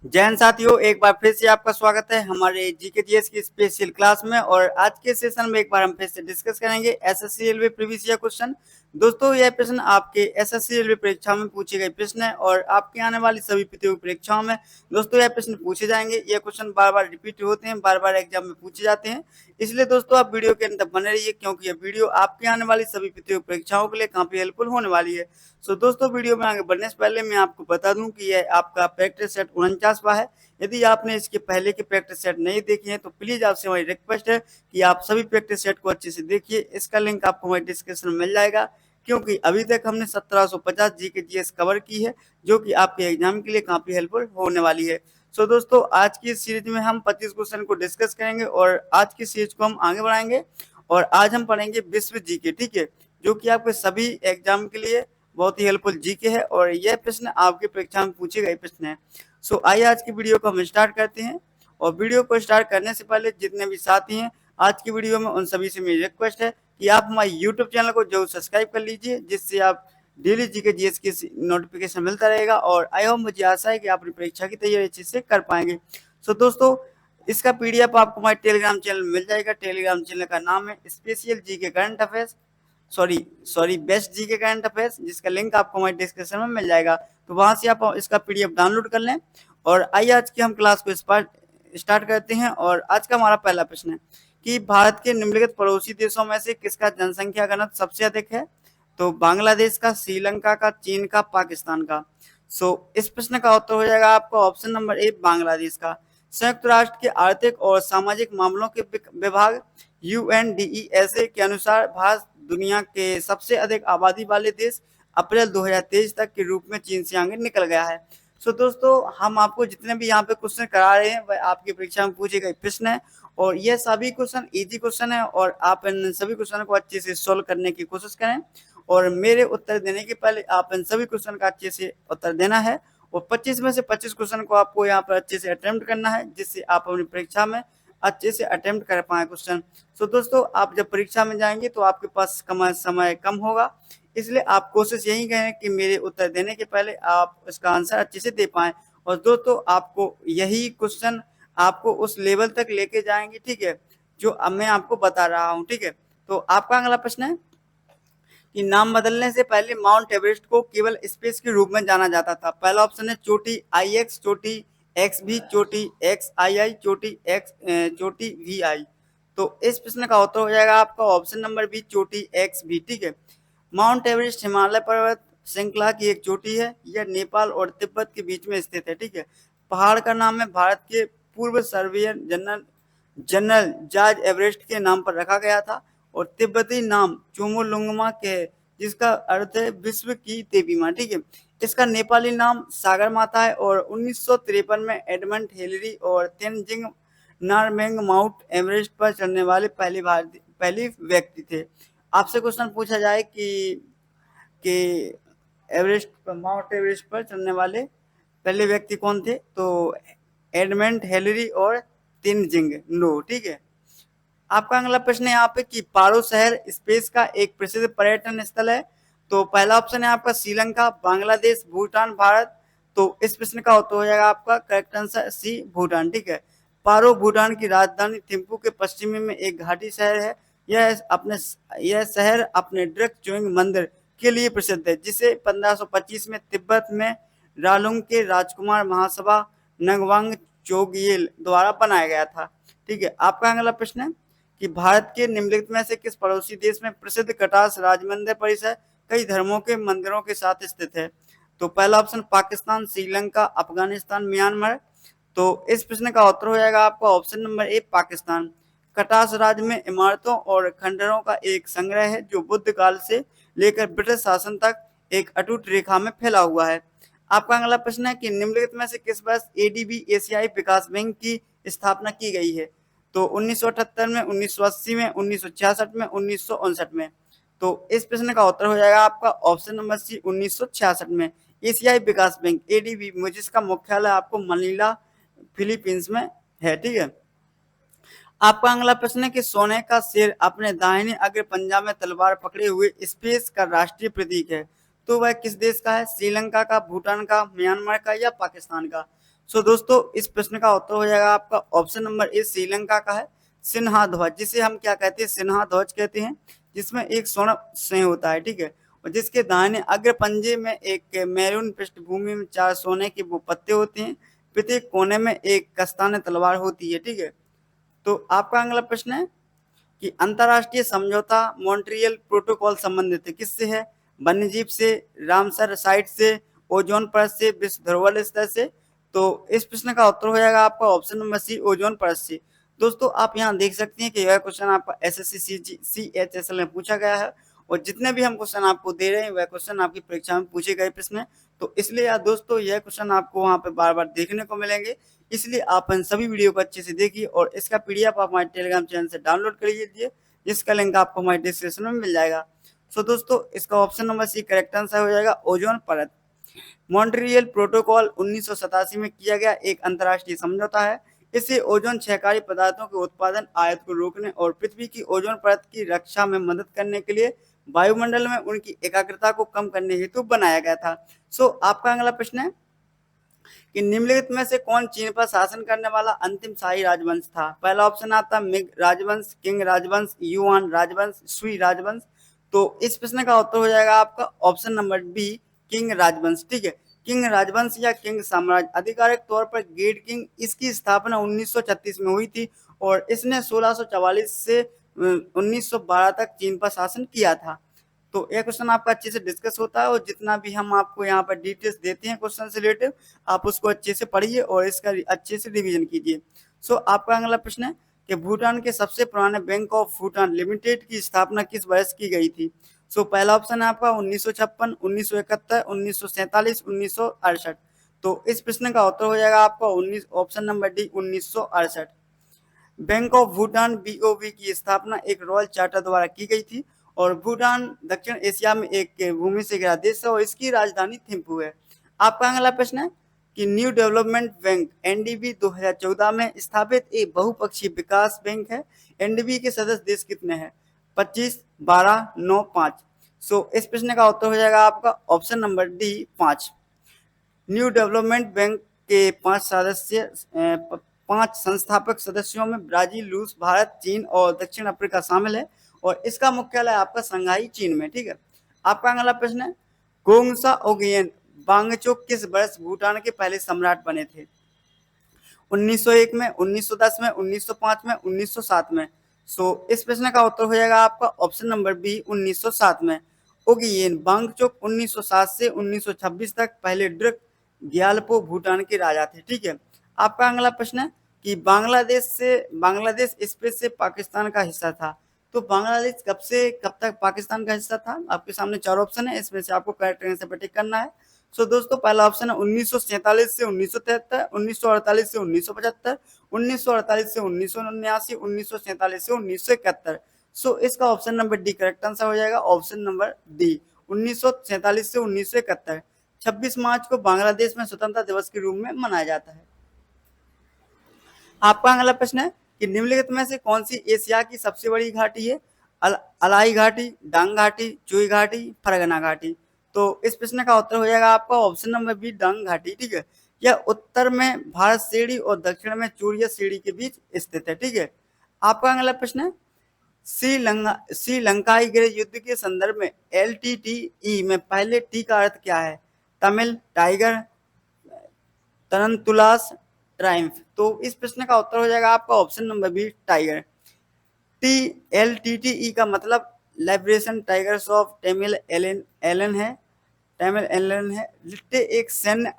जय हिंद साथियों, एक बार फिर से आपका स्वागत है हमारे जीके जीएस की स्पेशल क्लास में। और आज के सेशन में एक बार हम फिर से डिस्कस करेंगे SSC railway previous year question. दोस्तों, यह प्रश्न आपके एसएससी रेलवे परीक्षा में पूछे गए प्रश्न है और आपके आने वाली सभी प्रतियोगी परीक्षाओं में दोस्तों यह प्रश्न पूछे जाएंगे। यह क्वेश्चन बार बार रिपीट होते हैं, बार बार एग्जाम में पूछे जाते हैं। इसलिए दोस्तों आप वीडियो के अंत तक बने रहिए, क्योंकि यह वीडियो आपके आने वाली सभी प्रतियोगी परीक्षाओं के लिए काफी हेल्पफुल होने वाली है। सो दोस्तों, वीडियो में आगे बढ़ने से पहले मैं आपको बता दूं कि यह आपका प्रैक्टिस सेट 49वां है। यदि आपने इसके पहले के प्रैक्टिस सेट नहीं देखे हैं तो प्लीज आपसे हमारी रिक्वेस्ट है कि आप सभी प्रैक्टिस सेट को अच्छे से देखिए। इसका लिंक आपको हमारे डिस्क्रिप्शन में मिल जाएगा, क्योंकि अभी तक हमने 1750 जीके जीएस कवर की है, जो कि आपके एग्जाम के लिए काफी हेल्पफुल होने वाली है। सो दोस्तों, आज की सीरीज में हम 25 क्वेश्चन को डिस्कस करेंगे और आज की सीरीज को हम आगे बढ़ाएंगे। और आज हम पढ़ेंगे विश्व जीके, ठीक है, जो कि आपके सभी एग्जाम के लिए बहुत ही हेल्पफुल जीके है और यह प्रश्न आपके परीक्षा में पूछे गए प्रश्न है। सो आइए आज की वीडियो को हम स्टार्ट करते हैं। और वीडियो को स्टार्ट करने से पहले जितने भी साथी हैं आज की वीडियो में, उन सभी से मेरी रिक्वेस्ट है कि आप हमारे यूट्यूब चैनल को जरूर सब्सक्राइब कर लीजिए, जिससे आप डेली जीके जीएस की नोटिफिकेशन मिलता रहेगा। और आई होप, मुझे आशा है कि आप अपनी परीक्षा की तैयारी अच्छे से कर पाएंगे। सो दोस्तों, इसका पीडीएफ आपको हमारे टेलीग्राम चैनल में मिल जाएगा। टेलीग्राम चैनल का नाम है special GK current affairs, sorry best GK current affairs, जिसका लिंक आपको हमारे डिस्क्रिप्शन में मिल जाएगा। तो वहां से आप इसका पीडीएफ डाउनलोड कर लें। और आइए आज की हम क्लास को स्टार्ट करते हैं। और आज का हमारा पहला प्रश्न है कि भारत के निम्नलिखित पड़ोसी देशों में से किसका जनसंख्या घनत्व सबसे अधिक है? तो बांग्लादेश का, श्रीलंका का, चीन का, पाकिस्तान का। इस प्रश्न का उत्तर हो जाएगा आपका ऑप्शन नंबर ए, बांग्लादेश का। संयुक्त राष्ट्र के आर्थिक और सामाजिक मामलों के विभाग UNDESA के अनुसार भारत दुनिया के सबसे अधिक आबादी वाले देश अप्रैल 2023 तक के रूप में चीन से आगे निकल गया है। दोस्तों, हम आपको जितने भी यहाँ पे क्वेश्चन करा रहे हैं वह आपकी परीक्षा में पूछे गए प्रश्न है और यह सभी क्वेश्चन इजी क्वेश्चन है और आप इन सभी क्वेश्चन को अच्छे से सोल्व करने की कोशिश करें। और मेरे उत्तर देने के पहले आप इन सभी क्वेश्चन का अच्छे से उत्तर देना है और 25 में से 25 क्वेश्चन को आपको यहाँ पर अच्छे से अटेम्प्ट करना है, जिससे आप अपनी परीक्षा में अच्छे से अटेम्प्ट कर पाए क्वेश्चन। दोस्तों, आप जब परीक्षा में जाएंगे तो आपके पास समय कम होगा, इसलिए आप कोशिश यही करें कि मेरे उत्तर देने के पहले आप इसका आंसर अच्छे से दे पाएं। और दोस्तों, आपको यही क्वेश्चन आपको उस लेवल तक लेके जाएंगे, ठीक है, जो अब मैं आपको बता रहा हूँ, ठीक है। तो आपका अगला प्रश्न है कि नाम बदलने से पहले माउंट एवरेस्ट को केवल स्पेस के रूप में जाना जाता था। पहला ऑप्शन है चोटी IX, चोटी XV, चोटी XII, चोटी चोटी VI। तो इस प्रश्न का उत्तर हो जाएगा आपका ऑप्शन नंबर बी, चोटी XV, ठीक है। माउंट एवरेस्ट हिमालय पर्वत श्रृंखला की एक चोटी है। यह नेपाल और तिब्बत के बीच में स्थित है, ठीक है। पहाड़ का नाम है भारत के पूर्व सर्वेयर जनरल जॉर्ज एवरेस्ट के नाम पर रखा गया था और तिब्बती नाम चोमोलुंगमा के है, जिसका अर्थ है विश्व की देवी माँ, ठीक है। इसका नेपाली नाम सागर माता है और 1953 में एडमंड हिलरी और तेनजिंग नारमेंग माउंट एवरेस्ट पर चढ़ने वाले पहले व्यक्ति थे। आपसे क्वेश्चन पूछा जाए कि माउंट एवरेस्ट पर चढ़ने वाले पहले व्यक्ति कौन थे, तो एडमंड हिलरी और तेनजिंग नो, ठीक है। आपका अगला प्रश्न है यहाँ पे कि पारो शहर स्पेस का एक प्रसिद्ध पर्यटन स्थल है। तो पहला ऑप्शन है आपका श्रीलंका, बांग्लादेश, भूटान, भारत। तो इस प्रश्न का उत्तर हो जाएगा आपका करेक्ट आंसर सी, भूटान, ठीक है। पारो भूटान की राजधानी थिम्पू के पश्चिमी में एक घाटी शहर है। यह शहर अपने ड्रक चोइंग मंदिर के लिए प्रसिद्ध है, जिसे 1525 में तिब्बत में रालुंग के राजकुमार महासभा नगवांग चोगयेल द्वारा बनाया गया था, ठीक है। आपका अगला प्रश्न है कि भारत के निम्नलिखित में से किस पड़ोसी देश में प्रसिद्ध कटास राजमंदिर परिसर कई धर्मों के मंदिरों के साथ स्थित है? तो पहला ऑप्शन पाकिस्तान, श्रीलंका, अफगानिस्तान, म्यांमार। तो इस प्रश्न का उत्तर हो जाएगा आपका ऑप्शन नंबर ए, पाकिस्तान। कटास राज्य में इमारतों और खंडरों का एक संग्रह है जो बुद्ध काल से लेकर ब्रिटिश शासन तक एक अटूट रेखा में फैला हुआ है। आपका अगला प्रश्न है कि निम्नलिखित में से किस वर्ष ADB एशियाई विकास बैंक की स्थापना की गई है? तो 1978 में, 1980 में, 1966 में, 1959 में। तो इस प्रश्न का उत्तर हो जाएगा आपका ऑप्शन नंबर सी, 1966 में। एशियाई विकास बैंक ADB, जिसका मुख्यालय आपको मनीला फिलीपींस में है, ठीक है। आपका अगला प्रश्न है कि सोने का शेर अपने दाहिने अग्र पंजा में तलवार पकड़े हुए स्पेस का राष्ट्रीय प्रतीक है। तो वह किस देश का है? श्रीलंका का, भूटान का, म्यांमार का या पाकिस्तान का? सो दोस्तों इस प्रश्न का उत्तर हो जाएगा आपका ऑप्शन नंबर ए, श्रीलंका का है। सिन्हा ध्वज, जिसे हम क्या कहते हैं? सिन्हा ध्वज कहते हैं, जिसमें एक स्वर्ण सिंह होता है, ठीक है, और जिसके दाहिने अग्र पंजे में एक मैरून पृष्ठभूमि में 4 सोने के वो पत्ते होते हैं, प्रत्येक कोने में एक कस्ताने तलवार होती है, ठीक है। तो आपका अगला प्रश्न है कि अंतरराष्ट्रीय समझौता मॉन्ट्रियल प्रोटोकॉल संबंधित है किससे है? वन्यजीव से, रामसर साइट से, ओजोन परत से, विश्व धरोहर स्थल से? तो इस प्रश्न का उत्तर हो जाएगा आपका ऑप्शन नंबर सी, ओजोन परत से। दोस्तों आप यहाँ देख सकते हैं कि यह क्वेश्चन आपका एसएससी CHSL में पूछा गया है, और जितने भी हम क्वेश्चन आपको दे रहे हैं वह क्वेश्चन आपकी परीक्षा में पूछे गए प्रश्न है। तो इसलिए यार दोस्तों यह क्वेश्चन आपको वहाँ पे बार बार देखने को मिलेंगे, इसलिए आप इन सभी वीडियो को अच्छे से देखिए, और इसका PDF आप हमारे टेलीग्राम चैनल से डाउनलोड कर लीजिए, जिसका लिंक आपको हमारे डिस्क्रिप्शन में मिल जाएगा। सो दोस्तों इसका option number C correct answer हो जाएगा, ओजोन परत। मॉन्ट्रियल प्रोटोकॉल 1987 में किया गया एक अंतर्राष्ट्रीय समझौता है। इससे ओजोन क्षयकारी पदार्थों के उत्पादन, आयात को रोकने और पृथ्वी की ओजोन परत की रक्षा में मदद करने के लिए वायुमंडल में उनकी एकाग्रता को कम करने हेतु बनाया गया था। सो आपका अगला प्रश्न है कि निम्नलिखित में से कौन चीन पर शासन करने वाला अंतिम शाही राजवंश था? पहला ऑप्शन आता मिंग राजवंश, किंग राजवंश, युआन राजवंश, सुई राजवंश। तो इस प्रश्न का उत्तर हो जाएगा आपका ऑप्शन नंबर बी, किंग राजवंश, ठीक है। किंग राजवंश या किंग साम्राज्य आधिकारिक तौर पर ग्रेट किंग, इसकी स्थापना 1936 में हुई थी, और इसने 1644 से 1912 तक चीन पर शासन किया था। तो यह क्वेश्चन आपका अच्छे से डिस्कस होता है, और जितना भी हम आपको यहाँ पर डिटेल्स देते हैं क्वेश्चन से रिलेटेड, आप उसको अच्छे से पढ़िए और इसका अच्छे से रिवीजन कीजिए। सो आपका अगला प्रश्न है कि भूटान के सबसे पुराने बैंक ऑफ भूटान लिमिटेड की स्थापना किस वर्ष की गई थी? सो पहला ऑप्शन है आपका 1956, 1971, 1947, 1968। तो इस प्रश्न का उत्तर हो जाएगा आपका option number D, 1968। Bank of Bhutan BOV की स्थापना एक रॉयल चार्टर द्वारा की गई थी, और भूटान दक्षिण एशिया में एक भूमि से घिरा देश है, और इसकी राजधानी थिम्पू है। आपका अगला प्रश्न है कि न्यू डेवलपमेंट बैंक NDB 2014 में स्थापित एक बहुपक्षीय विकास बैंक है। NDB के सदस्य देश कितने हैं? 25, 12, 9, 5। सो इस प्रश्न का उत्तर हो जाएगा आपका option number D, 5। New development bank के 5 संस्थापक सदस्यों में ब्राजील, रूस, भारत, चीन और दक्षिण अफ्रीका शामिल है, और इसका मुख्यालय आपका शंघाई चीन में, ठीक है। आपका अगला प्रश्न है गोंगसा ओगियन वांगचुक किस वर्ष भूटान के पहले सम्राट बने थे? 1901 में, 1910 में, 1905 में, 1907 में? सो इस प्रश्न का उत्तर हो जाएगा आपका ऑप्शन नंबर बी, 1907 में। ओगियन वांगचुक 1907 से 1926 तक पहले ड्रक ग्यालपो भूटान के राजा थे, ठीक है। आपका अगला प्रश्न है कि बांग्लादेश स्पेस से पाकिस्तान का हिस्सा था। तो बांग्लादेश कब से कब तक पाकिस्तान का हिस्सा था? आपके सामने 4 ऑप्शन है, इसमें से आपको करेक्ट आंसर पर टिक करना है। सो दोस्तों पहला ऑप्शन है 1947 से 1973, 1948 से 1975, 1948 से 1979, 1947 से 1971। सो इसका option number D correct answer हो जाएगा, ऑप्शन नंबर डी, 1947 से 1971। 26 मार्च को बांग्लादेश में स्वतंत्रता दिवस के रूप में मनाया जाता है। आपका अगला प्रश्न है कि निम्नलिखित में से कौन सी एशिया की सबसे बड़ी घाटी है? अलाई घाटी, डांग घाटी, चुई घाटी, फरगना घाटी? तो इस प्रश्न का उत्तर हो जाएगा आपका ऑप्शन नंबर बी, डांग घाटी, ठीक है। यह उत्तर में भारत श्रेणी और दक्षिण में चूरिया श्रेणी के बीच स्थित है, ठीक है। आपका अगला प्रश्न है श्रीलंकाई गृह युद्ध के संदर्भ में LTTE में पहले टी का अर्थ क्या है? Tamil, tiger, tarantulas, triumph? तो इस प्रश्न का उत्तर हो जाएगा आपका option number B, tiger. LTTE का मतलब liberation tigers of Tamil Eelam है। लिट्टे एक सैन्य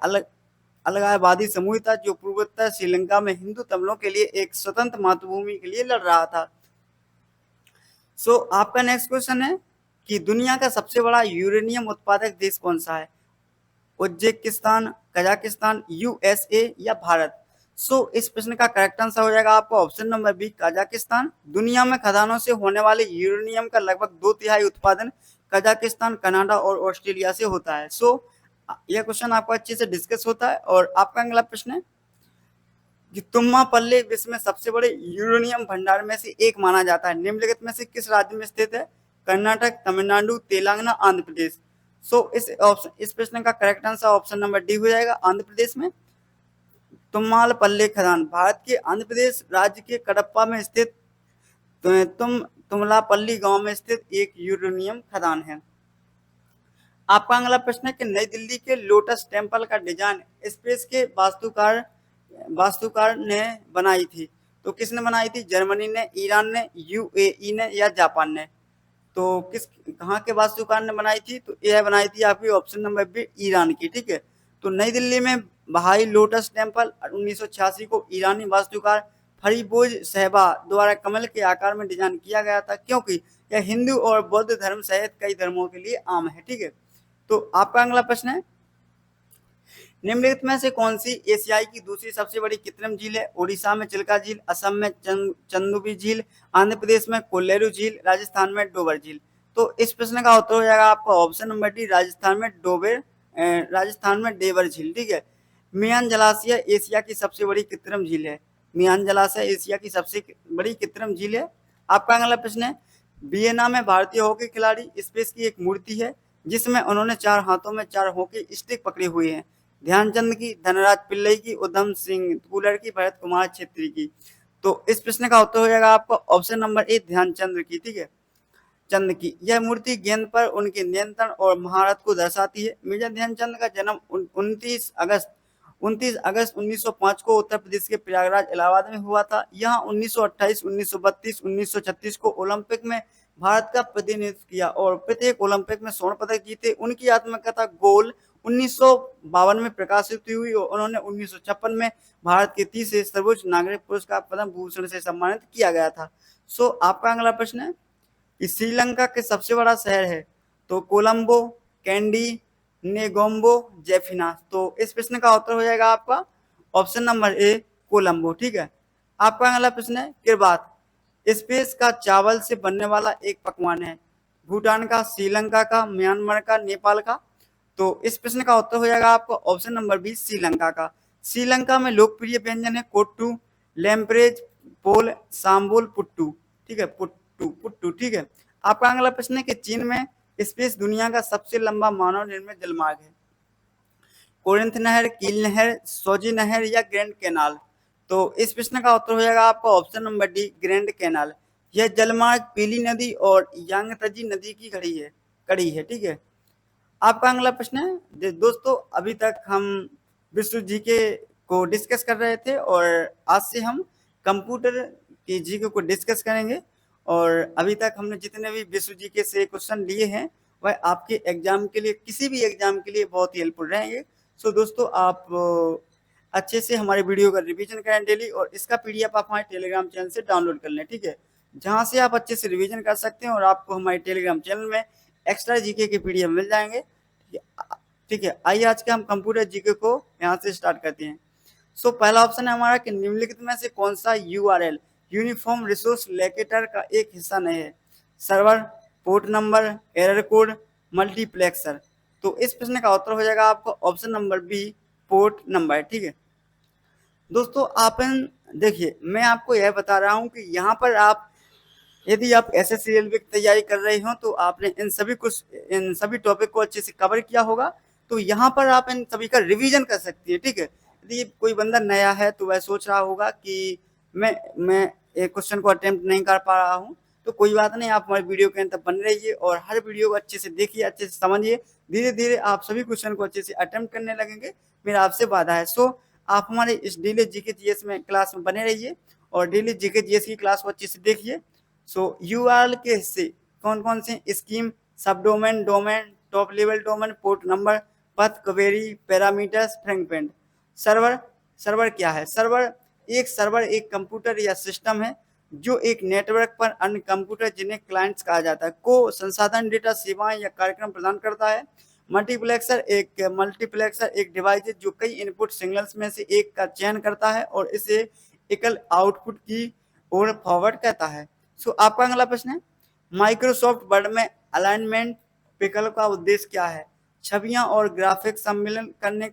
अलगाववादी समूह था जो पूर्वोत्तर श्रीलंका में हिंदू तमिलों के लिए एक स्वतंत्र मातृभूमि के लिए लड़ रहा था। सो आपका नेक्स्ट क्वेश्चन है कि दुनिया का सबसे बड़ा यूरेनियम उत्पादक देश कौन सा है? उज्बेकिस्तान, कजाकिस्तान, USA या भारत? सो इस प्रश्न का करेक्ट आंसर हो जाएगा आपका ऑप्शन नंबर बी, कजाकिस्तान। दुनिया में खदानों से होने वाले यूरेनियम का लगभग 2/3 उत्पादन कजाकिस्तान, कनाडा और ऑस्ट्रेलिया से होता है। सो यह क्वेश्चन आपको अच्छे से डिस्कस होता है। और आपका अगला प्रश्न है कि तुम्मापल्ली विश्व में सबसे बड़े यूरेनियम भंडार में से एक माना जाता है, निम्नलिखित में से किस राज्य में स्थित है? कर्नाटक, तमिलनाडु, तेलंगाना, आंध्र प्रदेश? इस प्रश्न का correct answer option number D हो जाएगा, आंध्र प्रदेश में तुम्मालपल्ली खदान। भारत के आंध्र प्रदेश राज्य के कडप्पा में स्थित तुमलापल्ली गांव में स्थित एक यूरेनियम खदान है। आपका अगला प्रश्न है कि नई दिल्ली के लोटस टेम्पल का डिजाइन स्पेस के वास्तुकार ने बनाई थी। तो किसने बनाई थी? जर्मनी ने, ईरान ने, यूएई ने या जापान ने? तो कहाँ के वास्तुकार ने बनाई थी? तो यह बनाई थी आपकी ऑप्शन नंबर बी, ईरान की। ठीक है, तो नई दिल्ली में बहाई लोटस टेम्पल 1986 को ईरानी वास्तुकार फरीबोज सहबा द्वारा कमल के आकार में डिजाइन किया गया था, क्योंकि यह हिंदू और बौद्ध धर्म सहित कई धर्मों के लिए आम है। ठीक है, तो आपका अगला प्रश्न है, निम्नलिखित में से कौन सी एशियाई की दूसरी सबसे बड़ी कृत्रिम झील है? ओडिशा में चिल्का झील, असम में चंदुबी झील, आंध्र प्रदेश में कोल्लेरू झील, राजस्थान में डोबर झील। तो इस प्रश्न का उत्तर हो जाएगा आपका ऑप्शन नंबर डी, राजस्थान में डेवर झील। ठीक है, मियान जलाशय एशिया की सबसे बड़ी कृत्रिम झील है। मियान जलाशय एशिया की सबसे बड़ी कृत्रिम झील है। आपका अगला प्रश्न है, वियना में भारतीय हॉकी खिलाड़ी स्पेस की एक मूर्ति है जिसमें उन्होंने 4 हाथों में 4 हॉकी स्टिक पकड़े हुए हैं। ध्यानचंद की, धनराज पिल्लई की, उधम सिंह कूलर की, भरत कुमार छेत्री की। तो इस प्रश्न का उत्तर हो जाएगा आपका ऑप्शन नंबर ए, ध्यानचंद की। ठीक है, चंद की। यह मूर्ति गेंद पर उनके नियंत्रण और महारत को दर्शाती है। मेजर ध्यानचंद का जन्म 29 अगस्त 1905 को उत्तर प्रदेश के प्रयागराज इलाहाबाद में हुआ था। यहाँ 1928, 1932, 1936 को ओलंपिक में भारत का प्रतिनिधित्व किया और प्रत्येक ओलंपिक में स्वर्ण पदक जीते। उनकी आत्मकथा गोल 1952 में प्रकाशित हुई और उन्होंने 1956 में भारत के तीसरे सर्वोच्च नागरिक पुरस्कार पद्म भूषण से सम्मानित किया गया था। आपका अगला प्रश्न है कि श्रीलंका के सबसे बड़ा शहर है? तो कोलंबो, कैंडी, नेगोम्बो, जेफिना। तो इस प्रश्न का उत्तर हो जाएगा आपका ऑप्शन नंबर ए, कोलंबो। ठीक है, आपका अगला प्रश्न है, किरबात स्पेस का चावल से बनने वाला एक पकवान है। भूटान का, श्रीलंका का, म्यांमार का, नेपाल का? तो इस प्रश्न का उत्तर हो जाएगा आपका ऑप्शन नंबर बी, श्रीलंका का। श्रीलंका में लोकप्रिय व्यंजन है कोट्टू, लैम्प्रेज, पोल, सांबोल, पुट्टू। ठीक है, पुट्टू। ठीक है, आपका अगला प्रश्न है कि चीन में स्पेस दुनिया का सबसे लंबा मानव निर्मित जलमार्ग है। कोरिंथ नहर, कील नहर, सोजी नहर या ग्रैंड कैनाल? तो इस प्रश्न का उत्तर हो जाएगा आपका option number D, grand canal. यह जलमार्ग पीली नदी और यांगतजी नदी की कड़ी है। ठीक है, आपका अगला प्रश्न है, दोस्तों अभी तक हम विश्व जीके को डिस्कस कर रहे थे और आज से हम कंप्यूटर की जीके को डिस्कस करेंगे। और अभी तक हमने जितने भी विश्व जीके से क्वेश्चन लिए हैं वह आपके एग्जाम के लिए, किसी भी एग्जाम के लिए बहुत ही हेल्पफुल रहेंगे। दोस्तों आप अच्छे से हमारे वीडियो का रिवीजन करें डेली और इसका पीडीएफ आप हमारे टेलीग्राम चैनल से डाउनलोड कर लें। ठीक है, जहां से आप अच्छे से रिवीजन कर सकते हैं और आपको हमारे टेलीग्राम चैनल में एक्स्ट्रा जीके के पीडीएफ मिल जाएंगे। ठीक है, आइए आज के हम कंप्यूटर जीके को यहाँ से स्टार्ट करते हैं। पहला ऑप्शन है हमारा कि निम्नलिखित में से कौन सा यूआरएल यूनिफॉर्म रिसोर्स लोकेटर का एक हिस्सा नहीं है? Server, port number, error code, multiplexer. तो इस प्रश्न का उत्तर हो जाएगा आपको option number B, port number. ठीक है दोस्तों, आप देखिए मैं आपको यह बता रहा हूं कि यहाँ पर आप यदि आप एसएससी रेलवे की तैयारी कर रहे हो तो आपने इन सभी टॉपिक को अच्छे से कवर किया होगा। तो यहाँ पर आप इन सभी का रिवीजन कर सकती है। ठीक है, यदि कोई बंदा नया है तो वह सोच रहा होगा कि मैं एक क्वेश्चन को अटेम्प्ट नहीं कर पा रहा हूँ, तो कोई बात नहीं, आप हमारे वीडियो के अंत तक बने रहिए और हर वीडियो को अच्छे से देखिए, अच्छे से समझिए। धीरे धीरे आप सभी क्वेश्चन को अच्छे से अटेम्प्ट करने लगेंगे, मेरा आपसे वादा है। आप हमारे इस डेली जीके जीएस में क्लास में बने रहिए और डेली जीके जीएस की क्लास को अच्छे से देखिए। यूआरएल के हिस्से कौन कौन से? स्कीम, सब domain, domain, top level domain, port number, पथ, क्वेरी, पैरामीटर्स, फ्रैगमेंट। सर्वर क्या है? सर्वर एक कंप्यूटर या सिस्टम है जो एक नेटवर्क पर अन्य कंप्यूटर जिन्हें क्लाइंट्स कहा जाता है को संसाधन, डेटा, सेवाएं या कार्यक्रम प्रदान करता है। मल्टीप्लेक्सर एक डिवाइस है जो कई इनपुट सिग्नल्स में से एक का चयन करता है और इसे एकल आउटपुट की ओर फॉरवर्ड करता है। आपका अगला प्रश्न है, माइक्रोसॉफ्ट वर्ड में अलाइनमेंट विकल्प का उद्देश्य क्या है? छवियां और ग्राफिक्स सम्मिलित करने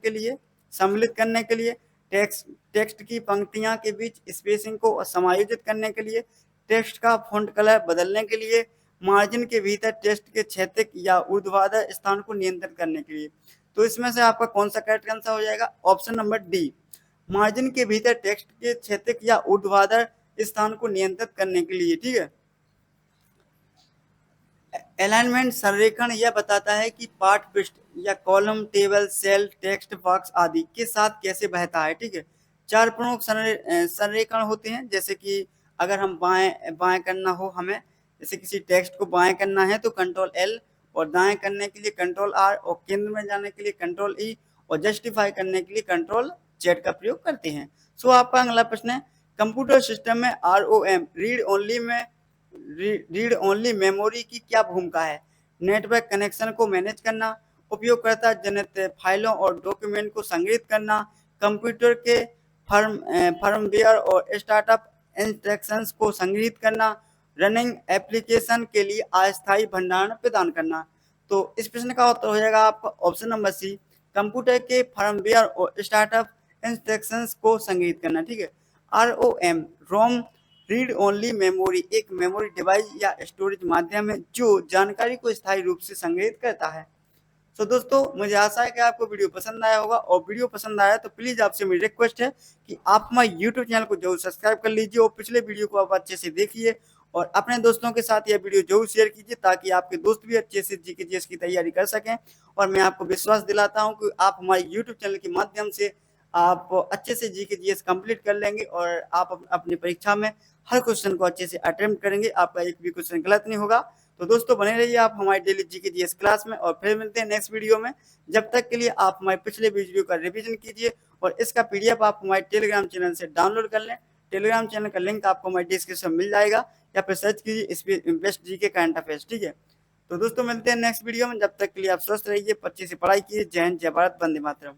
के लिए, टेक्स्ट की पंक्तियां के बीच स्पेसिंग को समायोजित करने के लिए, टेक्स्ट का फॉन्ट कलर बदलने के लिए, मार्जिन के भीतर टेक्स्ट के क्षैतिज या ऊर्ध्वाधर स्थान को नियंत्रित करने के लिए। तो इसमें से आपका कौन सा करेक्ट आंसर हो जाएगा? ऑप्शन नंबर डी, मार्जिन के भीतर टेक्स्ट के क्षैतिज या ऊर्ध्वाधर स्थान को नियंत्रित करने के लिए। ठीक है। अलाइनमेंट संरेखण यह बताता है कि पाठ पृष्ठ या column, table, cell, text box आदि के साथ कैसे बहता है। ठीक है। चार प्रमुख संरेखण होते हैं, जैसे कि अगर हम बाएं करना हो हमें, जैसे किसी टेक्स्ट को बाएं करना है तो कंट्रोल एल, और दाएं करने के लिए कंट्रोल आर, और केंद्र में जाने के लिए कंट्रोल ई, और जस्टिफाई करने के लिए कंट्रोल जेड का प्रयोग करते हैं। सो आपका अगला प्रश्न है, कंप्यूटर सिस्टम में ROM रीड ओनली मेमोरी की क्या भूमिका है? नेटवर्क कनेक्शन को मैनेज करना, उपयोगकर्ता जनित फाइलों और डॉक्यूमेंट को संग्रहित करना, कंप्यूटर के फर्मवेयर और स्टार्टअप इंस्ट्रक्शंस को संग्रहित करना, रनिंग एप्लीकेशन के लिए अस्थायी भंडारण प्रदान करना। तो इस प्रश्न का उत्तर हो जाएगा आपका ऑप्शन नंबर सी, कंप्यूटर के फर्मवेयर और स्टार्टअप इंस्ट्रक्शंस को संग्रहित करना। ठीक है। ROM रोम रीड ओनली मेमोरी एक मेमोरी डिवाइस या स्टोरेज माध्यम है जो जानकारी को स्थायी रूप से संग्रहित करता है। तो दोस्तों, मुझे आशा है कि आपको वीडियो पसंद आया होगा, और वीडियो पसंद आया तो प्लीज आपसे मेरी रिक्वेस्ट है कि आप हमारे यूट्यूब चैनल को जरूर सब्सक्राइब कर लीजिए, और पिछले वीडियो को आप अच्छे से देखिए, और अपने दोस्तों के साथ यह वीडियो जरूर शेयर कीजिए, ताकि आपके दोस्त भी अच्छे से जीके जीएस की तैयारी कर सकें। और मैं आपको विश्वास दिलाता हूँ कि आप हमारे यूट्यूब चैनल के माध्यम से आप अच्छे से जीके जीएस कंप्लीट कर लेंगे, और आप अपनी परीक्षा में हर क्वेश्चन को अच्छे से अटेम्प्ट करेंगे, आपका एक भी क्वेश्चन गलत नहीं होगा। तो दोस्तों, बने रहिए आप हमारे डेली जीके जीएस क्लास में, और फिर मिलते हैं नेक्स्ट वीडियो में। जब तक के लिए आप हमारे पिछले वीडियो का रिवीजन कीजिए, और इसका PDF आप हमारे टेलीग्राम चैनल से डाउनलोड कर लें। टेलीग्राम चैनल का लिंक आपको हमारे डिस्क्रिप्शन में मिल जाएगा, या फिर सर्च कीजिए बेस्ट जीके करंट अफेयर्स। ठीक है। तो दोस्तों, मिलते हैं नेक्स्ट वीडियो में। जब तक के लिए आप स्वस्थ रहिए, अच्छे से पढ़ाई कीजिए। जय हिंद, जय भारत, वंदे मातरम।